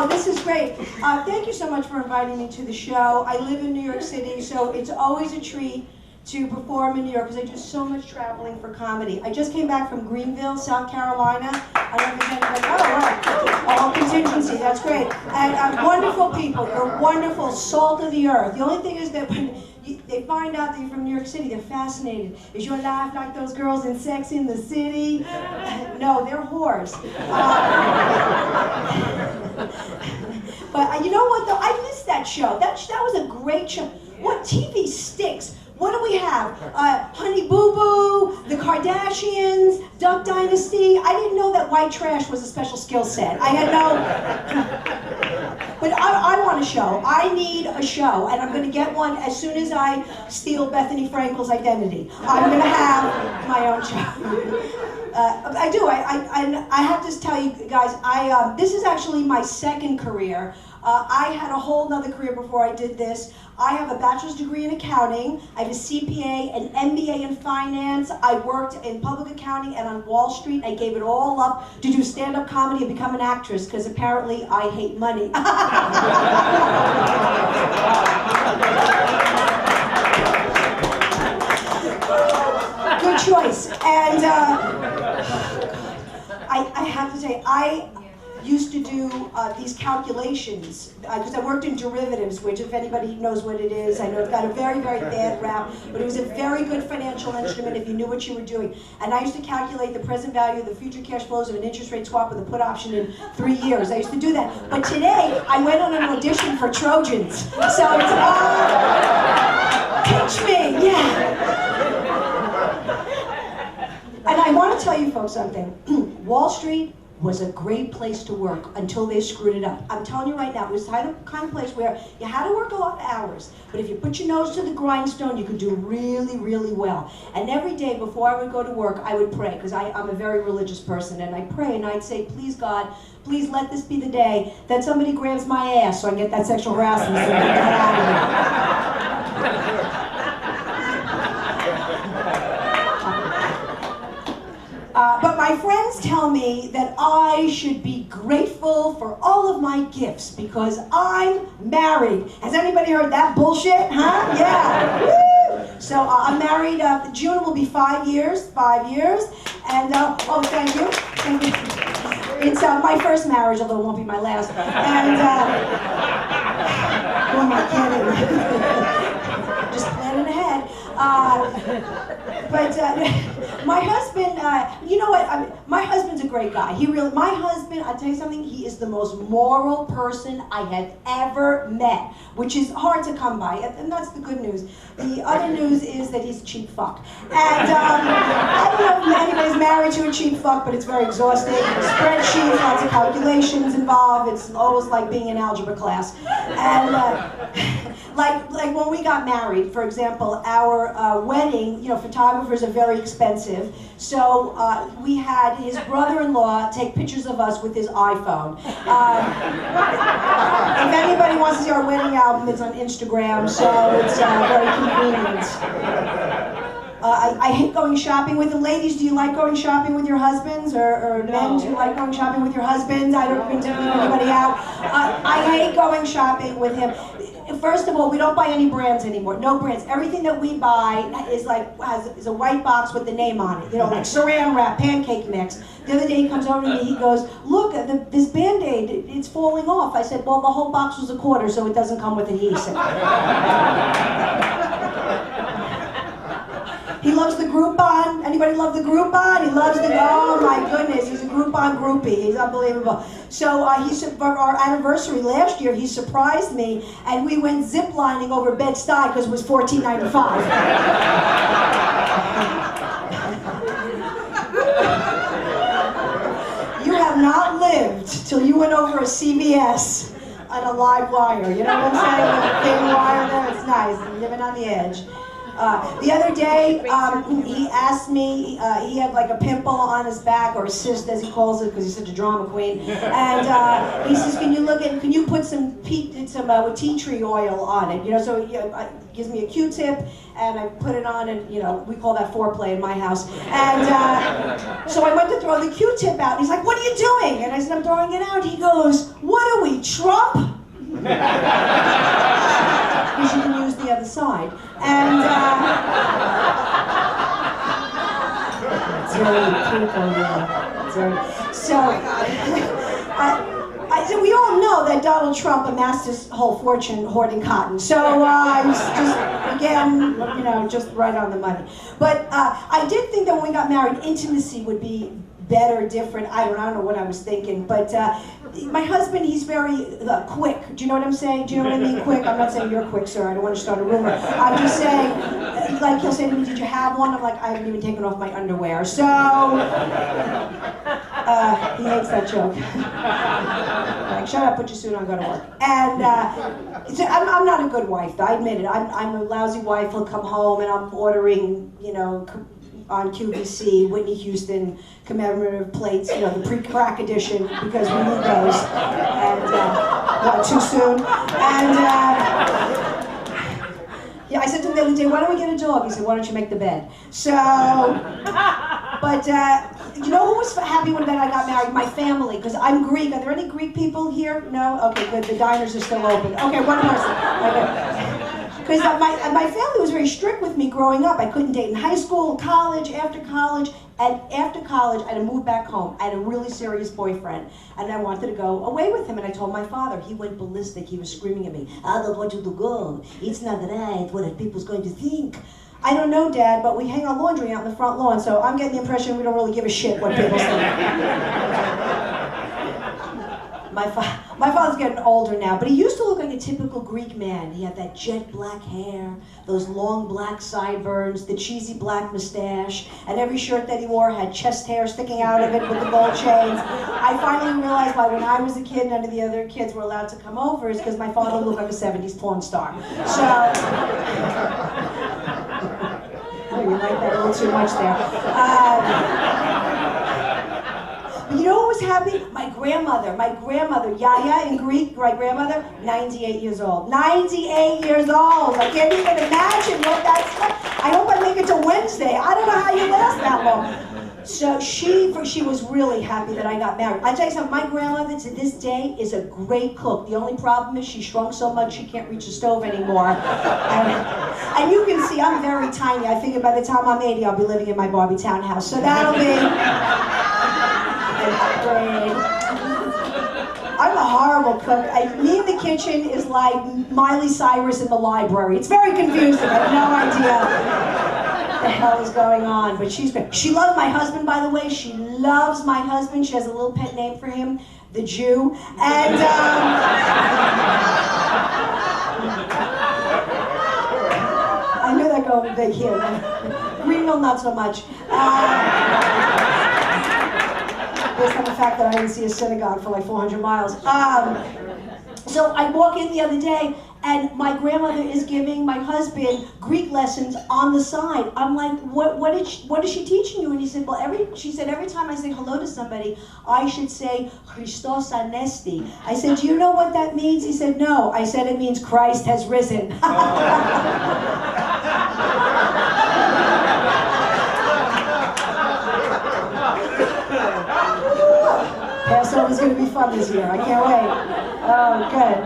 Well, this is great. Thank you so much for inviting me to the show. I live in New York City, so it's always a treat to perform in New York because I do so much traveling for comedy. I just came back from Greenville, South Carolina. I don't know if anybody, all contingency, that's great. And wonderful people, you're wonderful, salt of the earth. The only thing is that when they find out that you're from New York City, they're fascinated. Is your life like those girls in Sex in the City? No, they're whores. But you know what though, I missed that show. That was a great show. What TV stinks? What do we have? Honey Boo Boo, The Kardashians, Duck Dynasty. I didn't know that white trash was a special skill set. I had no... But I want a show. I need a show, and I'm going to get one as soon as I steal Bethany Frankel's identity. I'm going to have my own show. I do. I have to tell you guys, this is actually my second career. I had a whole nother career before I did this. I have a bachelor's degree in accounting. I have a CPA, an MBA in finance. I worked in public accounting and on Wall Street. I gave it all up to do stand-up comedy and become an actress because apparently I hate money. Good choice. And I have to say, I used to do these calculations because I worked in derivatives, which if anybody knows what it is, I know it's got a very, very bad rap, but it was a very good financial instrument if you knew what you were doing. And I used to calculate the present value of the future cash flows of an interest rate swap with a put option in 3 years. I used to do that. But today, I went on an audition for Trojans. So it's, pitch me, yeah. And I want to tell you folks something. Wall Street was a great place to work until they screwed it up. I'm telling you right now, it was the kind of place where you had to work a lot of hours, but if you put your nose to the grindstone, you could do really, really well. And every day before I would go to work, I would pray, because I'm a very religious person, and I'd pray and I'd say, please God, please let this be the day that somebody grabs my ass so I can get that sexual harassment and get that out of here. But my friends tell me that I should be grateful for all of my gifts because I'm married. Has anybody heard that bullshit? Huh? Yeah. Woo! So I'm married. June will be 5 years. 5 years. And oh, thank you. Thank you. It's my first marriage, although it won't be my last. And who am I kidding? Just planning ahead. But my husband, you know what? My husband's a great guy. My husband, I'll tell you something, he is the most moral person I have ever met, which is hard to come by, and that's the good news. The other news is that he's a cheap fuck. And I don't know if anybody's married to a cheap fuck, but it's very exhausting. Spreadsheets, lots of calculations involved. It's almost like being in algebra class. And like when we got married, for example, our wedding, you know, photographers are very expensive. So we had his brother-in-law take pictures of us with his iPhone. If anybody wants to see our wedding album, it's on Instagram, so it's very convenient. I hate going shopping with him. Ladies, do you like going shopping with your husbands? Or men, do you like going shopping with your husbands? I don't mean to leave anybody out. I hate going shopping with him. First of all, we don't buy any brands anymore. No brands. Everything that we buy is is a white box with the name on it. You know, like Saran Wrap, pancake mix. The other day he comes over to me, he goes, look, this Band-Aid, it's falling off. I said, well, the whole box was a quarter, so it doesn't come with adhesive. He loves the Groupon. Anybody love the Groupon? He loves the, oh my goodness, he's a Groupon groupie. He's unbelievable. So for our anniversary last year, he surprised me, and we went ziplining over Bed-Stuy because it was $14.95. You have not lived till you went over a CVS on a live wire. You know what I'm saying? With a thin wire there, it's nice. Living on the edge. The other day, he asked me, he had like a pimple on his back, or a cyst as he calls it, because he's such a drama queen. And he says, can you put some tea tree oil on it? You know, so he gives me a Q-tip, and I put it on, and you know, we call that foreplay in my house. And so I went to throw the Q-tip out, and he's like, what are you doing? And I said, I'm throwing it out. He goes, what are we, we? Trump? Because you can use the other side. And so we all know that Donald Trump amassed his whole fortune hoarding cotton. So I'm just, again, just right on the money. But I did think that when we got married, intimacy would be better, different. I don't know what I was thinking. But my husband, he's very quick. Do you know what I'm saying? Do you know what I mean, quick? I'm not saying you're quick, sir. I don't want to start a rumor. I'm just saying, like, he'll say to me, did you have one? I'm like, I haven't even taken off my underwear. So, he hates that joke. Like, shut up, put your suit on, go to work. And so I'm not a good wife, though. I admit it. I'm a lousy wife. He'll come home and I'm ordering, on QVC, Whitney Houston commemorative plates, the pre-crack edition, because we need those. And, not too soon. And, yeah, I said to him the other day, why don't we get a dog? He said, why don't you make the bed? So, but, you know who was happy when I got married? My family, because I'm Greek. Are there any Greek people here? No? Okay, good. The diners are still open. Okay, one person. Okay. Because my family was very strict with me growing up. I couldn't date in high school, college, after college. And after college, I had to move back home. I had a really serious boyfriend. And I wanted to go away with him. And I told my father. He went ballistic. He was screaming at me, I don't want you to go. It's not right. What are people going to think? I don't know, Dad, but we hang our laundry out in the front lawn. So I'm getting the impression we don't really give a shit what people say. My father's getting older now, but he used to look like a typical Greek man. He had that jet black hair, those long black sideburns, the cheesy black mustache, and every shirt that he wore had chest hair sticking out of it with the gold chains. I finally realized why when I was a kid, none of the other kids were allowed to come over is because my father looked like a 70s porn star. So, oh, you like that a little too much there. But you know who was happy? My grandmother, Yaya in Greek, my grandmother, 98 years old. 98 years old! I can't even imagine what that's like. I hope I make it to Wednesday. I don't know how you last that long. So she was really happy that I got married. I tell you something, my grandmother to this day is a great cook. The only problem is she shrunk so much she can't reach the stove anymore. And you can see I'm very tiny. I figure by the time I'm 80, I'll be living in my Barbie townhouse. So that'll be... I'm a horrible cook. Me in the kitchen is like Miley Cyrus in the library. It's very confusing. I have no idea what the hell is going on. But she loves my husband, by the way. She loves my husband. She has a little pet name for him, the Jew. And I knew that going big here. Greenville, not so much. Based on the fact that I didn't see a synagogue for like 400 miles. So I walk in the other day, and my grandmother is giving my husband Greek lessons on the side. I'm like, what is she teaching you? And he said, well, she said every time I say hello to somebody, I should say Christos Anesti. I said, do you know what that means? He said, no. I said, it means Christ has risen. Passover's going to be fun this year. I can't wait. Oh, good.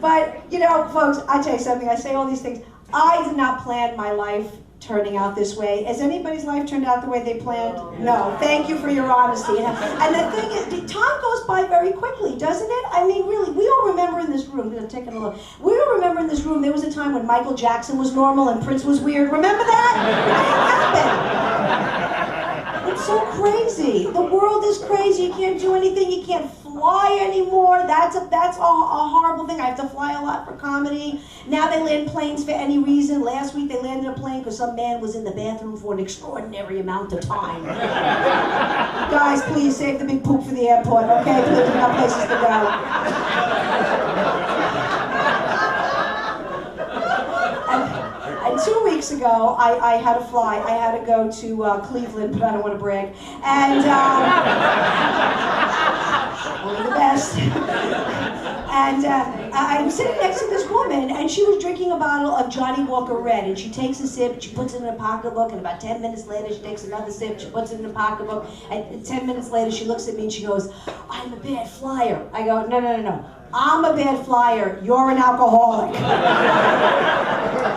But, folks, I tell you something. I say all these things. I did not plan my life turning out this way. Has anybody's life turned out the way they planned? No. Thank you for your honesty. And the thing is, time goes by very quickly, doesn't it? I mean, really, we all remember in this room, I'm taking a look, we all remember in this room there was a time when Michael Jackson was normal and Prince was weird. Remember that? What happened? It's so crazy. The world is crazy. You can't do anything. You can't fly anymore. That's a horrible thing. I have to fly a lot for comedy. Now they land planes for any reason. Last week they landed a plane because some man was in the bathroom for an extraordinary amount of time. Guys, please save the big poop for the airport, okay? Please, we have places to go. And 2 weeks ago, I had to fly. I had to go to Cleveland, but I don't want to brag. And only the best. And I'm sitting next to this woman, and she was drinking a bottle of Johnny Walker Red, and she takes a sip, she puts it in her pocketbook, and about 10 minutes later, she takes another sip, she puts it in her pocketbook, and 10 minutes later, she looks at me and she goes, I'm a bad flyer. I go, no. I'm a bad flyer, you're an alcoholic.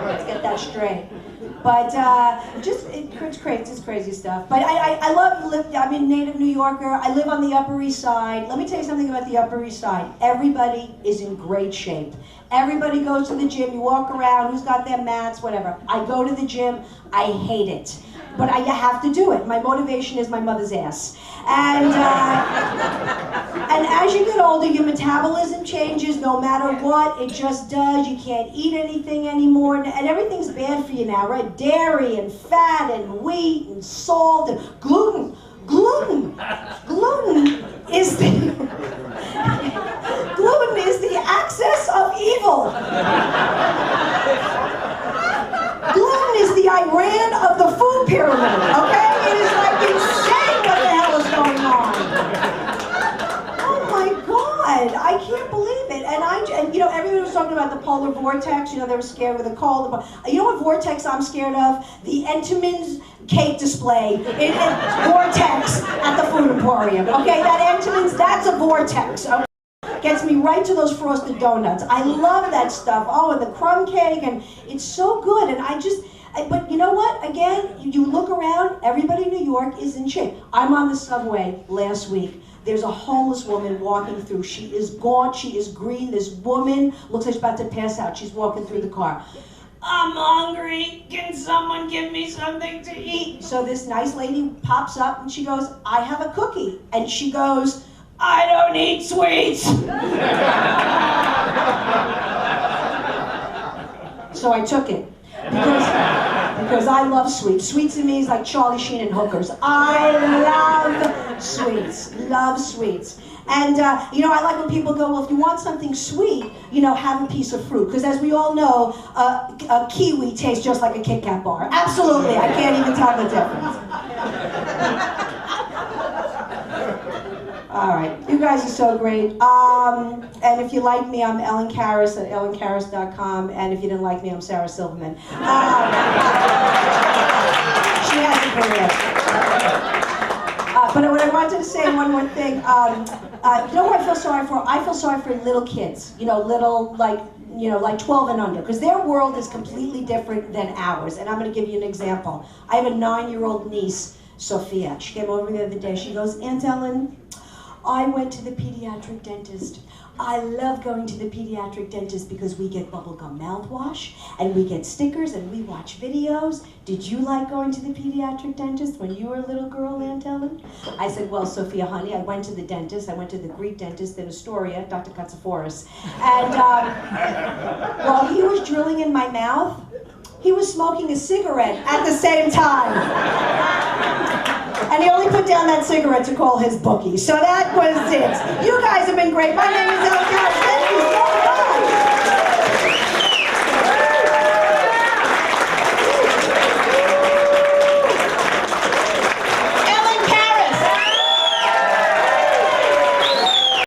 Let's get that straight. But it's crazy stuff. But I love, I'm a native New Yorker. I live on the Upper East Side. Let me tell you something about the Upper East Side. Everybody is in great shape. Everybody goes to the gym. You walk around, who's got their mats, whatever. I go to the gym, I hate it. But I have to do it. My motivation is my mother's ass. And as you get older, your metabolism changes no matter what. It just does. You can't eat anything anymore. And everything's bad for you now, right? Dairy and fat and wheat and salt and gluten. Gluten is the axis of evil. Gluten is the Iran of the food pyramid, okay? It is like insane what the hell is going on. Oh my God, I can't believe it. And everybody was talking about the polar vortex. They were scared with the cold. You know what vortex I'm scared of? The Entenmann's cake display in vortex at the food emporium, okay? That Entenmann's, that's a vortex, okay? Gets me right to those frosted donuts. I love that stuff. Oh, and the crumb cake, and it's so good. And but you know what? Again, you look around, everybody in New York is in shape. I'm on the subway last week. There's a homeless woman walking through. She is gaunt, she is green. This woman looks like she's about to pass out. She's walking through the car. I'm hungry. Can someone give me something to eat? So this nice lady pops up and she goes, I have a cookie. And she goes, I don't eat sweets. So I took it because I love sweets. Sweets to me is like Charlie Sheen and hookers. I love sweets. And I like when people go, well, if you want something sweet, have a piece of fruit. Because as we all know, a kiwi tastes just like a Kit Kat bar. Absolutely, I can't even tell the difference. All right, you guys are so great. And if you like me, I'm Ellen Karis at ellenkaris.com. And if you didn't like me, I'm Sarah Silverman. She has a career. But what I wanted to say, one more thing. You know who I feel sorry for? I feel sorry for little kids. Like 12 and under, because their world is completely different than ours. And I'm going to give you an example. I have a 9-year-old niece, Sophia. She came over the other day. She goes, Aunt Ellen, I went to the pediatric dentist. I love going to the pediatric dentist because we get bubblegum mouthwash and we get stickers and we watch videos. Did you like going to the pediatric dentist when you were a little girl, Aunt Ellen? I said, well, Sophia, honey, I went to the dentist. I went to the Greek dentist in Astoria, Dr. Katsaforis. And while he was drilling in my mouth, he was smoking a cigarette at the same time. And he only put down that cigarette to call his bookie. So that was it. You guys have been great. My name is